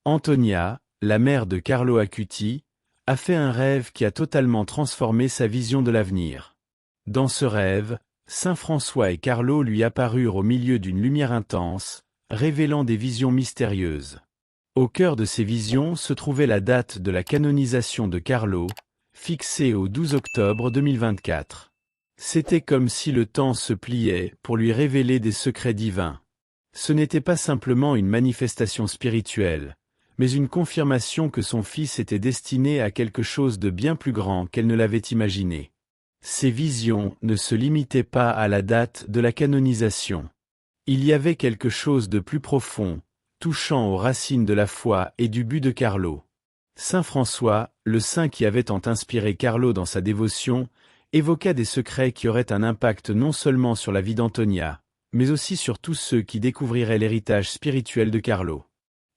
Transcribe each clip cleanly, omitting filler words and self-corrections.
Antonia, la mère de Carlo Acuti, a fait un rêve qui a totalement transformé sa vision de l'avenir. Dans ce rêve, Saint François et Carlo lui apparurent au milieu d'une lumière intense, révélant des visions mystérieuses. Au cœur de ces visions se trouvait la date de la canonisation de Carlo, fixée au 12 octobre 2024. C'était comme si le temps se pliait pour lui révéler des secrets divins. Ce n'était pas simplement une manifestation spirituelle, mais une confirmation que son fils était destiné à quelque chose de bien plus grand qu'elle ne l'avait imaginé. Ces visions ne se limitaient pas à la date de la canonisation. Il y avait quelque chose de plus profond, touchant aux racines de la foi et du but de Carlo. Saint François, le saint qui avait tant inspiré Carlo dans sa dévotion, évoqua des secrets qui auraient un impact non seulement sur la vie d'Antonia, mais aussi sur tous ceux qui découvriraient l'héritage spirituel de Carlo.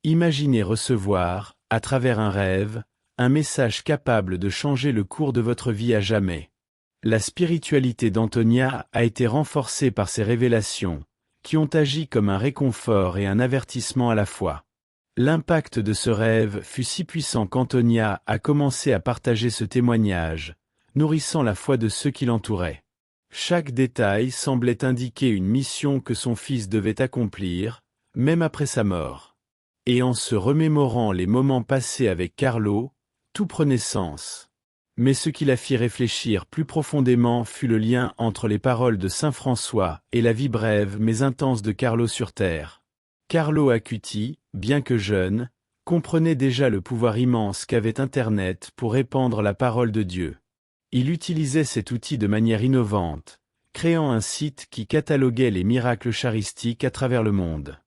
Imaginez recevoir, à travers un rêve, un message capable de changer le cours de votre vie à jamais. La spiritualité d'Antonia a été renforcée par ces révélations, qui ont agi comme un réconfort et un avertissement à la fois. L'impact de ce rêve fut si puissant qu'Antonia a commencé à partager ce témoignage, nourrissant la foi de ceux qui l'entouraient. Chaque détail semblait indiquer une mission que son fils devait accomplir, même après sa mort. Et en se remémorant les moments passés avec Carlo, tout prenait sens. Mais ce qui la fit réfléchir plus profondément fut le lien entre les paroles de Saint François et la vie brève mais intense de Carlo sur terre. Carlo Acuti, bien que jeune, comprenait déjà le pouvoir immense qu'avait Internet pour répandre la parole de Dieu. Il utilisait cet outil de manière innovante, créant un site qui cataloguait les miracles charistiques à travers le monde.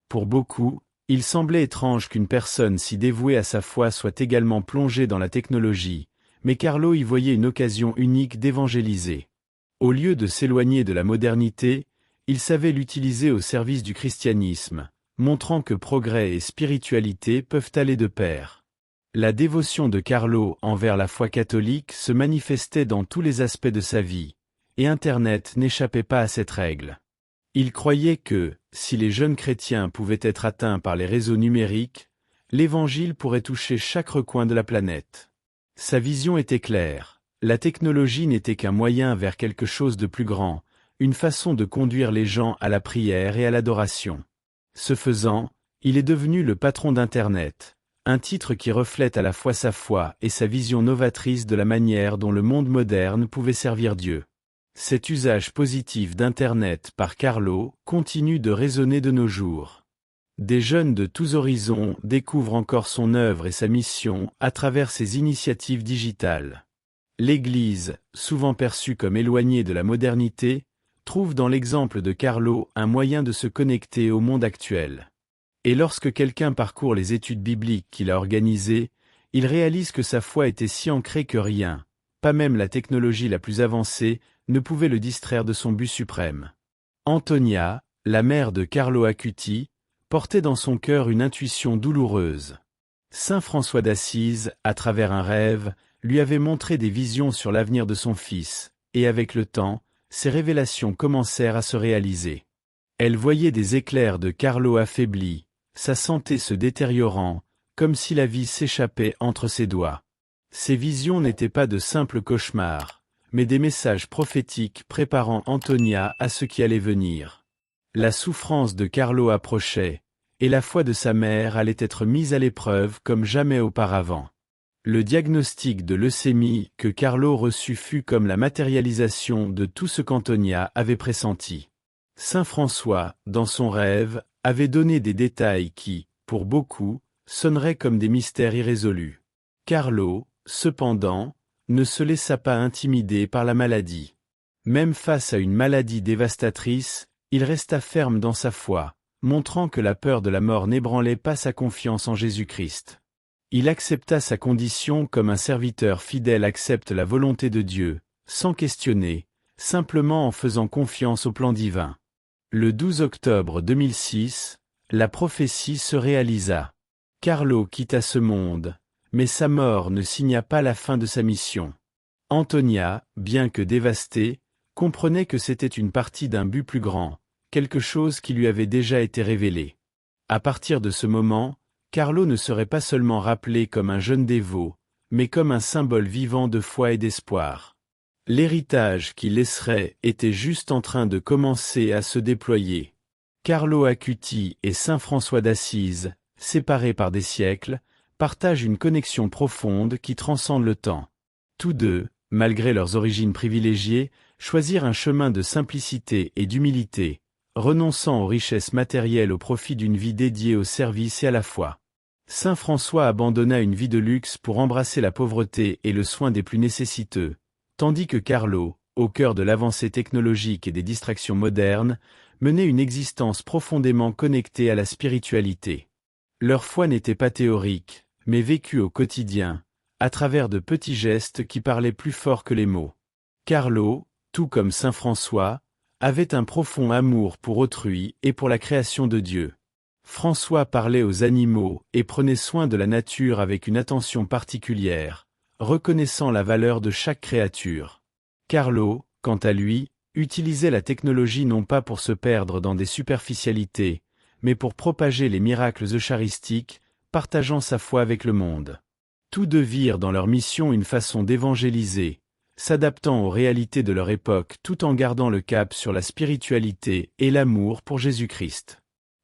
Pour beaucoup, il semblait étrange qu'une personne si dévouée à sa foi soit également plongée dans la technologie, mais Carlo y voyait une occasion unique d'évangéliser. Au lieu de s'éloigner de la modernité, il savait l'utiliser au service du christianisme, montrant que progrès et spiritualité peuvent aller de pair. La dévotion de Carlo envers la foi catholique se manifestait dans tous les aspects de sa vie, et Internet n'échappait pas à cette règle. Il croyait que, si les jeunes chrétiens pouvaient être atteints par les réseaux numériques, l'Évangile pourrait toucher chaque recoin de la planète. Sa vision était claire, la technologie n'était qu'un moyen vers quelque chose de plus grand, une façon de conduire les gens à la prière et à l'adoration. Ce faisant, il est devenu le patron d'Internet, un titre qui reflète à la fois sa foi et sa vision novatrice de la manière dont le monde moderne pouvait servir Dieu. Cet usage positif d'Internet par Carlo continue de résonner de nos jours. Des jeunes de tous horizons découvrent encore son œuvre et sa mission à travers ses initiatives digitales. L'Église, souvent perçue comme éloignée de la modernité, trouve dans l'exemple de Carlo un moyen de se connecter au monde actuel. Et lorsque quelqu'un parcourt les études bibliques qu'il a organisées, il réalise que sa foi était si ancrée que rien, pas même la technologie la plus avancée, ne pouvait le distraire de son but suprême. Antonia, la mère de Carlo Acuti, portait dans son cœur une intuition douloureuse. Saint François d'Assise, à travers un rêve, lui avait montré des visions sur l'avenir de son fils, et avec le temps, ces révélations commencèrent à se réaliser. Elle voyait des éclairs de Carlo affaibli, sa santé se détériorant, comme si la vie s'échappait entre ses doigts. Ces visions n'étaient pas de simples cauchemars, mais des messages prophétiques préparant Antonia à ce qui allait venir. La souffrance de Carlo approchait, et la foi de sa mère allait être mise à l'épreuve comme jamais auparavant. Le diagnostic de leucémie que Carlo reçut fut comme la matérialisation de tout ce qu'Antonia avait pressenti. Saint François, dans son rêve, avait donné des détails qui, pour beaucoup, sonneraient comme des mystères irrésolus. Carlo, cependant, ne se laissa pas intimider par la maladie. Même face à une maladie dévastatrice, il resta ferme dans sa foi, montrant que la peur de la mort n'ébranlait pas sa confiance en Jésus-Christ. Il accepta sa condition comme un serviteur fidèle accepte la volonté de Dieu, sans questionner, simplement en faisant confiance au plan divin. Le 12 octobre 2006, la prophétie se réalisa. Carlo quitta ce monde, mais sa mort ne signa pas la fin de sa mission. Antonia, bien que dévastée, comprenait que c'était une partie d'un but plus grand, quelque chose qui lui avait déjà été révélé. À partir de ce moment, Carlo ne serait pas seulement rappelé comme un jeune dévot, mais comme un symbole vivant de foi et d'espoir. L'héritage qu'il laisserait était juste en train de commencer à se déployer. Carlo Acuti et saint François d'Assise, séparés par des siècles, partagent une connexion profonde qui transcende le temps. Tous deux, malgré leurs origines privilégiées, choisirent un chemin de simplicité et d'humilité, renonçant aux richesses matérielles au profit d'une vie dédiée au service et à la foi. Saint François abandonna une vie de luxe pour embrasser la pauvreté et le soin des plus nécessiteux, tandis que Carlo, au cœur de l'avancée technologique et des distractions modernes, menait une existence profondément connectée à la spiritualité. Leur foi n'était pas théorique, mais vécue au quotidien, à travers de petits gestes qui parlaient plus fort que les mots. Carlo, tout comme saint François, avait un profond amour pour autrui et pour la création de Dieu. François parlait aux animaux et prenait soin de la nature avec une attention particulière, reconnaissant la valeur de chaque créature. Carlo, quant à lui, utilisait la technologie non pas pour se perdre dans des superficialités, mais pour propager les miracles eucharistiques, partageant sa foi avec le monde. Tous deux virent dans leur mission une façon d'évangéliser, s'adaptant aux réalités de leur époque tout en gardant le cap sur la spiritualité et l'amour pour Jésus-Christ.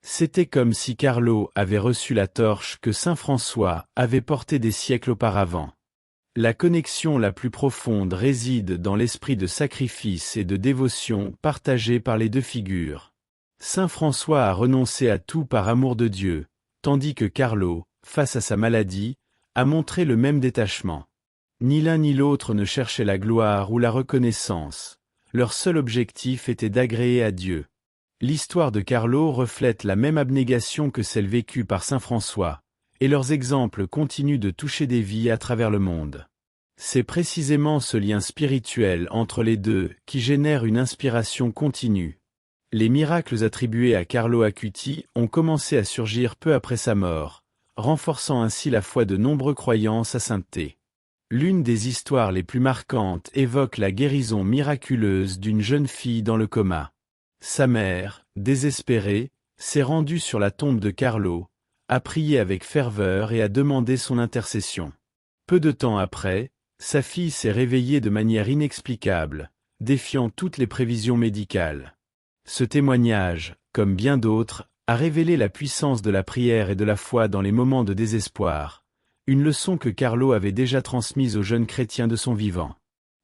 C'était comme si Carlo avait reçu la torche que saint François avait portée des siècles auparavant. La connexion la plus profonde réside dans l'esprit de sacrifice et de dévotion partagé par les deux figures. Saint François a renoncé à tout par amour de Dieu, tandis que Carlo, face à sa maladie, a montré le même détachement. Ni l'un ni l'autre ne cherchait la gloire ou la reconnaissance. Leur seul objectif était d'agréer à Dieu. L'histoire de Carlo reflète la même abnégation que celle vécue par saint François, et leurs exemples continuent de toucher des vies à travers le monde. C'est précisément ce lien spirituel entre les deux qui génère une inspiration continue. Les miracles attribués à Carlo Acuti ont commencé à surgir peu après sa mort, renforçant ainsi la foi de nombreux croyants en sa sainteté. L'une des histoires les plus marquantes évoque la guérison miraculeuse d'une jeune fille dans le coma. Sa mère, désespérée, s'est rendue sur la tombe de Carlo, a prié avec ferveur et a demandé son intercession. Peu de temps après, sa fille s'est réveillée de manière inexplicable, défiant toutes les prévisions médicales. Ce témoignage, comme bien d'autres, a révélé la puissance de la prière et de la foi dans les moments de désespoir, une leçon que Carlo avait déjà transmise aux jeunes chrétiens de son vivant.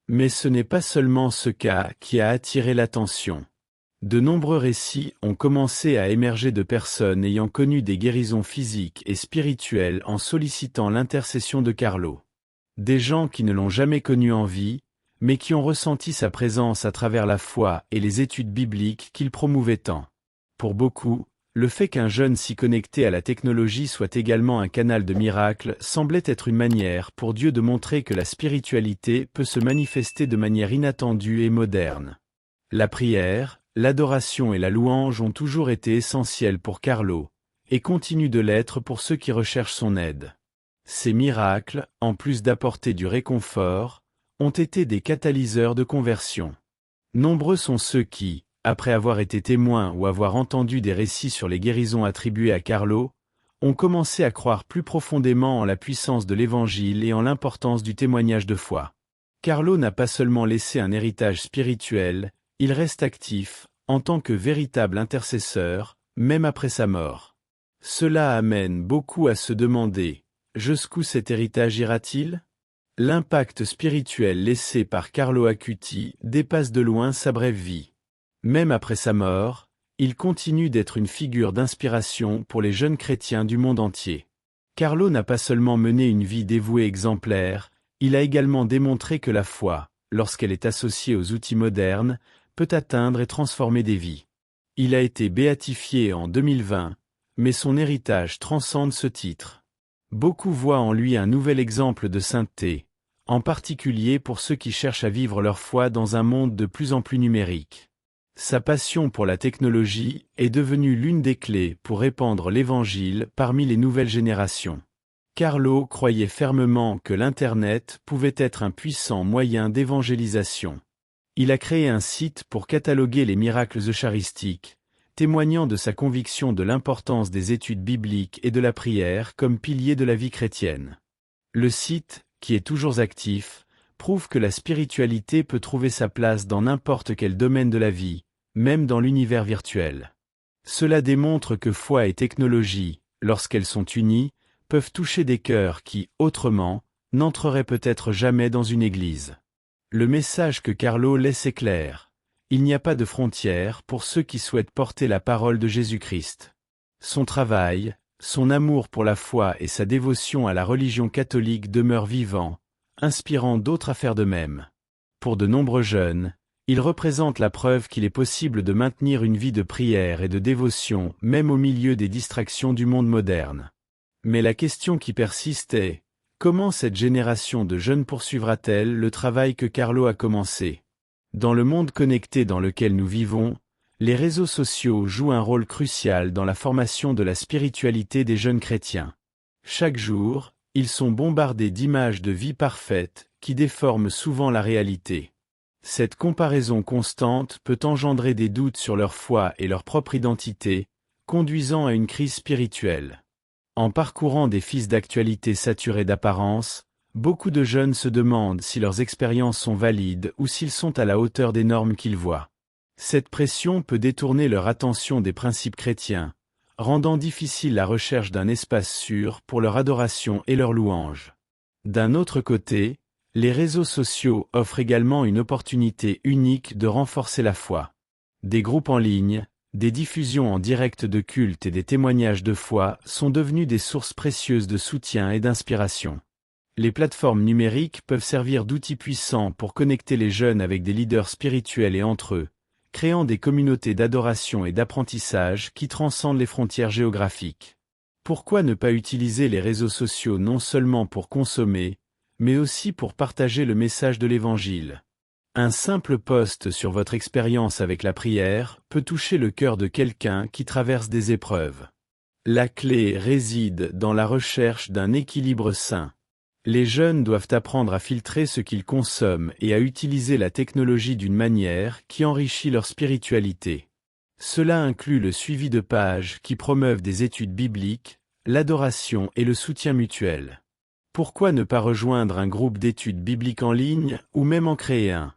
Mais ce n'est pas seulement ce cas qui a attiré l'attention. De nombreux récits ont commencé à émerger de personnes ayant connu des guérisons physiques et spirituelles en sollicitant l'intercession de Carlo. Des gens qui ne l'ont jamais connu en vie, mais qui ont ressenti sa présence à travers la foi et les études bibliques qu'il promouvait tant. Pour beaucoup, le fait qu'un jeune si connecté à la technologie soit également un canal de miracles semblait être une manière pour Dieu de montrer que la spiritualité peut se manifester de manière inattendue et moderne. La prière, l'adoration et la louange ont toujours été essentielles pour Carlo, et continuent de l'être pour ceux qui recherchent son aide. Ces miracles, en plus d'apporter du réconfort, ont été des catalyseurs de conversion. Nombreux sont ceux qui, après avoir été témoins ou avoir entendu des récits sur les guérisons attribuées à Carlo, ont commencé à croire plus profondément en la puissance de l'Évangile et en l'importance du témoignage de foi. Carlo n'a pas seulement laissé un héritage spirituel, il reste actif, en tant que véritable intercesseur, même après sa mort. Cela amène beaucoup à se demander, jusqu'où cet héritage ira-t-il ? L'impact spirituel laissé par Carlo Acuti dépasse de loin sa brève vie. Même après sa mort, il continue d'être une figure d'inspiration pour les jeunes chrétiens du monde entier. Carlo n'a pas seulement mené une vie dévouée exemplaire, il a également démontré que la foi, lorsqu'elle est associée aux outils modernes, peut atteindre et transformer des vies. Il a été béatifié en 2020, mais son héritage transcende ce titre. Beaucoup voient en lui un nouvel exemple de sainteté, en particulier pour ceux qui cherchent à vivre leur foi dans un monde de plus en plus numérique. Sa passion pour la technologie est devenue l'une des clés pour répandre l'Évangile parmi les nouvelles générations. Carlo croyait fermement que l'Internet pouvait être un puissant moyen d'évangélisation. Il a créé un site pour cataloguer les miracles eucharistiques, témoignant de sa conviction de l'importance des études bibliques et de la prière comme pilier de la vie chrétienne. Le site, qui est toujours actif, prouve que la spiritualité peut trouver sa place dans n'importe quel domaine de la vie, même dans l'univers virtuel. Cela démontre que foi et technologie, lorsqu'elles sont unies, peuvent toucher des cœurs qui, autrement, n'entreraient peut-être jamais dans une église. Le message que Carlo laisse est clair. Il n'y a pas de frontières pour ceux qui souhaitent porter la parole de Jésus-Christ. Son travail, son amour pour la foi et sa dévotion à la religion catholique demeurent vivants, inspirant d'autres à faire de même. Pour de nombreux jeunes, il représente la preuve qu'il est possible de maintenir une vie de prière et de dévotion même au milieu des distractions du monde moderne. Mais la question qui persiste est, comment cette génération de jeunes poursuivra-t-elle le travail que Carlo a commencé? Dans le monde connecté dans lequel nous vivons, les réseaux sociaux jouent un rôle crucial dans la formation de la spiritualité des jeunes chrétiens. Chaque jour, ils sont bombardés d'images de vie parfaite qui déforment souvent la réalité. Cette comparaison constante peut engendrer des doutes sur leur foi et leur propre identité, conduisant à une crise spirituelle. En parcourant des fils d'actualité saturés d'apparence, beaucoup de jeunes se demandent si leurs expériences sont valides ou s'ils sont à la hauteur des normes qu'ils voient. Cette pression peut détourner leur attention des principes chrétiens, rendant difficile la recherche d'un espace sûr pour leur adoration et leur louange. D'un autre côté, les réseaux sociaux offrent également une opportunité unique de renforcer la foi. Des groupes en ligne, des diffusions en direct de culte et des témoignages de foi sont devenus des sources précieuses de soutien et d'inspiration. Les plateformes numériques peuvent servir d'outils puissants pour connecter les jeunes avec des leaders spirituels et entre eux, créant des communautés d'adoration et d'apprentissage qui transcendent les frontières géographiques. Pourquoi ne pas utiliser les réseaux sociaux non seulement pour consommer, mais aussi pour partager le message de l'Évangile? Un simple post sur votre expérience avec la prière peut toucher le cœur de quelqu'un qui traverse des épreuves. La clé réside dans la recherche d'un équilibre sain. Les jeunes doivent apprendre à filtrer ce qu'ils consomment et à utiliser la technologie d'une manière qui enrichit leur spiritualité. Cela inclut le suivi de pages qui promeuvent des études bibliques, l'adoration et le soutien mutuel. Pourquoi ne pas rejoindre un groupe d'études bibliques en ligne ou même en créer un?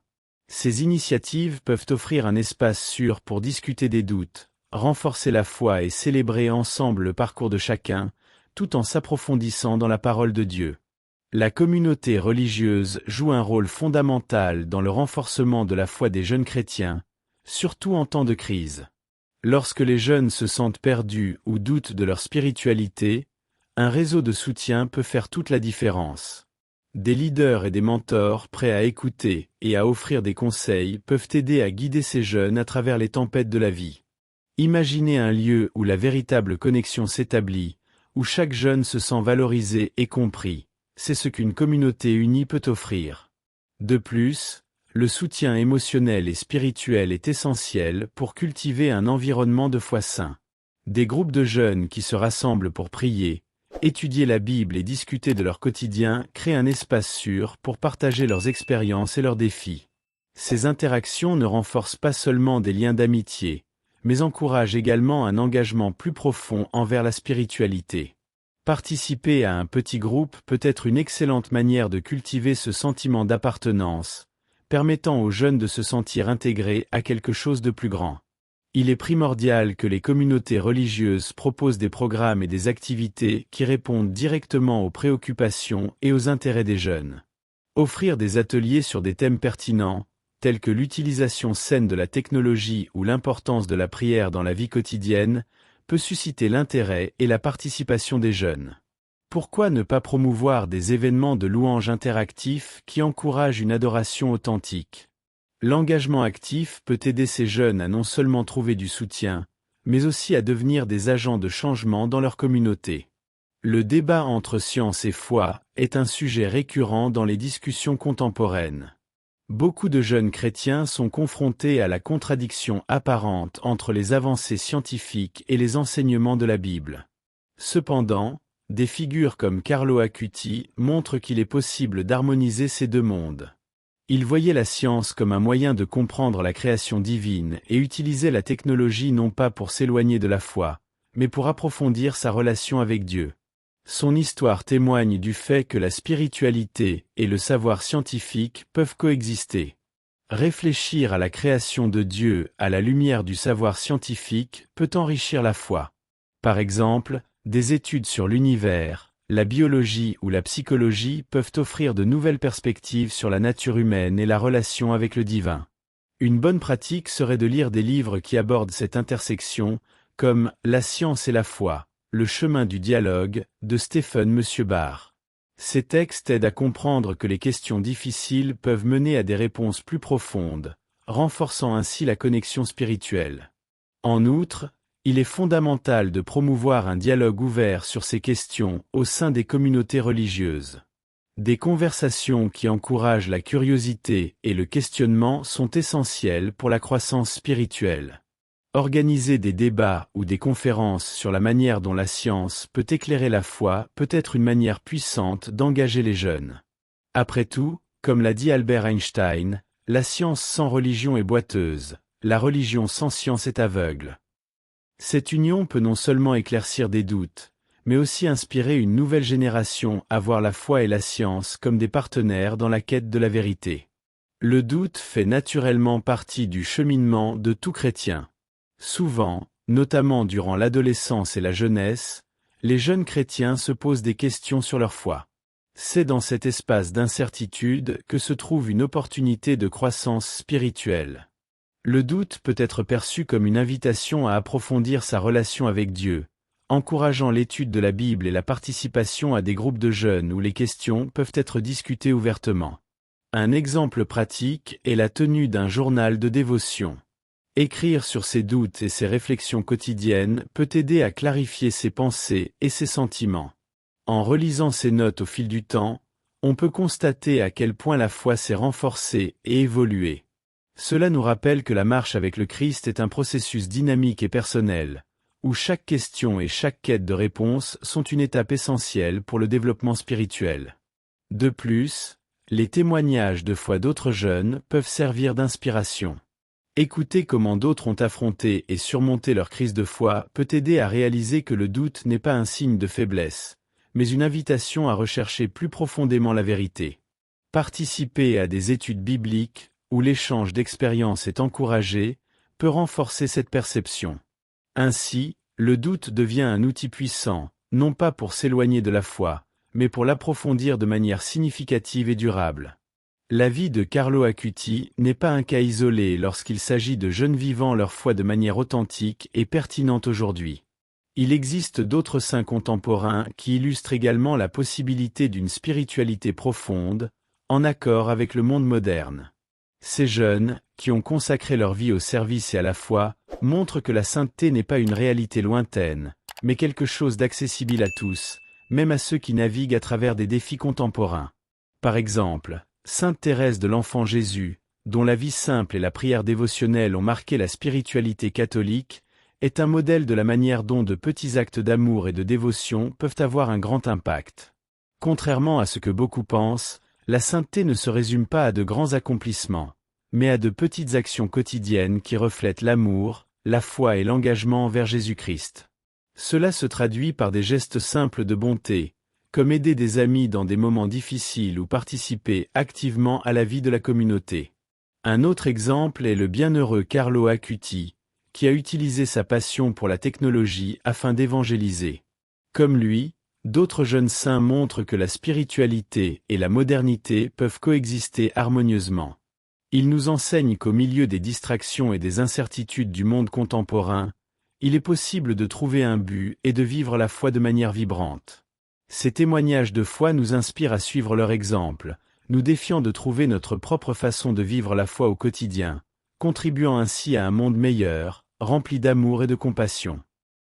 Ces initiatives peuvent offrir un espace sûr pour discuter des doutes, renforcer la foi et célébrer ensemble le parcours de chacun, tout en s'approfondissant dans la parole de Dieu. La communauté religieuse joue un rôle fondamental dans le renforcement de la foi des jeunes chrétiens, surtout en temps de crise. Lorsque les jeunes se sentent perdus ou doutent de leur spiritualité, un réseau de soutien peut faire toute la différence. Des leaders et des mentors prêts à écouter et à offrir des conseils peuvent aider à guider ces jeunes à travers les tempêtes de la vie. Imaginez un lieu où la véritable connexion s'établit, où chaque jeune se sent valorisé et compris. C'est ce qu'une communauté unie peut offrir. De plus, le soutien émotionnel et spirituel est essentiel pour cultiver un environnement de foi sain. Des groupes de jeunes qui se rassemblent pour prier, étudier la Bible et discuter de leur quotidien créent un espace sûr pour partager leurs expériences et leurs défis. Ces interactions ne renforcent pas seulement des liens d'amitié, mais encouragent également un engagement plus profond envers la spiritualité. Participer à un petit groupe peut être une excellente manière de cultiver ce sentiment d'appartenance, permettant aux jeunes de se sentir intégrés à quelque chose de plus grand. Il est primordial que les communautés religieuses proposent des programmes et des activités qui répondent directement aux préoccupations et aux intérêts des jeunes. Offrir des ateliers sur des thèmes pertinents, tels que l'utilisation saine de la technologie ou l'importance de la prière dans la vie quotidienne, peut susciter l'intérêt et la participation des jeunes. Pourquoi ne pas promouvoir des événements de louange interactifs qui encouragent une adoration authentique? L'engagement actif peut aider ces jeunes à non seulement trouver du soutien, mais aussi à devenir des agents de changement dans leur communauté. Le débat entre science et foi est un sujet récurrent dans les discussions contemporaines. Beaucoup de jeunes chrétiens sont confrontés à la contradiction apparente entre les avancées scientifiques et les enseignements de la Bible. Cependant, des figures comme Carlo Acuti montrent qu'il est possible d'harmoniser ces deux mondes. Il voyait la science comme un moyen de comprendre la création divine et utilisait la technologie non pas pour s'éloigner de la foi, mais pour approfondir sa relation avec Dieu. Son histoire témoigne du fait que la spiritualité et le savoir scientifique peuvent coexister. Réfléchir à la création de Dieu à la lumière du savoir scientifique peut enrichir la foi. Par exemple, des études sur l'univers, la biologie ou la psychologie peuvent offrir de nouvelles perspectives sur la nature humaine et la relation avec le divin. Une bonne pratique serait de lire des livres qui abordent cette intersection, comme La science et la foi, le chemin du dialogue, de Stephen M. Barr. Ces textes aident à comprendre que les questions difficiles peuvent mener à des réponses plus profondes, renforçant ainsi la connexion spirituelle. En outre, il est fondamental de promouvoir un dialogue ouvert sur ces questions au sein des communautés religieuses. Des conversations qui encouragent la curiosité et le questionnement sont essentielles pour la croissance spirituelle. Organiser des débats ou des conférences sur la manière dont la science peut éclairer la foi peut être une manière puissante d'engager les jeunes. Après tout, comme l'a dit Albert Einstein, la science sans religion est boiteuse, la religion sans science est aveugle. Cette union peut non seulement éclaircir des doutes, mais aussi inspirer une nouvelle génération à voir la foi et la science comme des partenaires dans la quête de la vérité. Le doute fait naturellement partie du cheminement de tout chrétien. Souvent, notamment durant l'adolescence et la jeunesse, les jeunes chrétiens se posent des questions sur leur foi. C'est dans cet espace d'incertitude que se trouve une opportunité de croissance spirituelle. Le doute peut être perçu comme une invitation à approfondir sa relation avec Dieu, encourageant l'étude de la Bible et la participation à des groupes de jeunes où les questions peuvent être discutées ouvertement. Un exemple pratique est la tenue d'un journal de dévotion. Écrire sur ses doutes et ses réflexions quotidiennes peut aider à clarifier ses pensées et ses sentiments. En relisant ces notes au fil du temps, on peut constater à quel point la foi s'est renforcée et évoluée. Cela nous rappelle que la marche avec le Christ est un processus dynamique et personnel, où chaque question et chaque quête de réponse sont une étape essentielle pour le développement spirituel. De plus, les témoignages de foi d'autres jeunes peuvent servir d'inspiration. Écouter comment d'autres ont affronté et surmonté leur crise de foi peut aider à réaliser que le doute n'est pas un signe de faiblesse, mais une invitation à rechercher plus profondément la vérité. Participer à des études bibliques, où l'échange d'expériences est encouragé, peut renforcer cette perception. Ainsi, le doute devient un outil puissant, non pas pour s'éloigner de la foi, mais pour l'approfondir de manière significative et durable. La vie de Carlo Acuti n'est pas un cas isolé lorsqu'il s'agit de jeunes vivant leur foi de manière authentique et pertinente aujourd'hui. Il existe d'autres saints contemporains qui illustrent également la possibilité d'une spiritualité profonde, en accord avec le monde moderne. Ces jeunes, qui ont consacré leur vie au service et à la foi, montrent que la sainteté n'est pas une réalité lointaine, mais quelque chose d'accessible à tous, même à ceux qui naviguent à travers des défis contemporains. Par exemple, Sainte Thérèse de l'Enfant Jésus, dont la vie simple et la prière dévotionnelle ont marqué la spiritualité catholique, est un modèle de la manière dont de petits actes d'amour et de dévotion peuvent avoir un grand impact. Contrairement à ce que beaucoup pensent, la sainteté ne se résume pas à de grands accomplissements, mais à de petites actions quotidiennes qui reflètent l'amour, la foi et l'engagement envers Jésus-Christ. Cela se traduit par des gestes simples de bonté, comme aider des amis dans des moments difficiles ou participer activement à la vie de la communauté. Un autre exemple est le bienheureux Carlo Acuti, qui a utilisé sa passion pour la technologie afin d'évangéliser. Comme lui, d'autres jeunes saints montrent que la spiritualité et la modernité peuvent coexister harmonieusement. Ils nous enseignent qu'au milieu des distractions et des incertitudes du monde contemporain, il est possible de trouver un but et de vivre la foi de manière vibrante. Ces témoignages de foi nous inspirent à suivre leur exemple, nous défiant de trouver notre propre façon de vivre la foi au quotidien, contribuant ainsi à un monde meilleur, rempli d'amour et de compassion.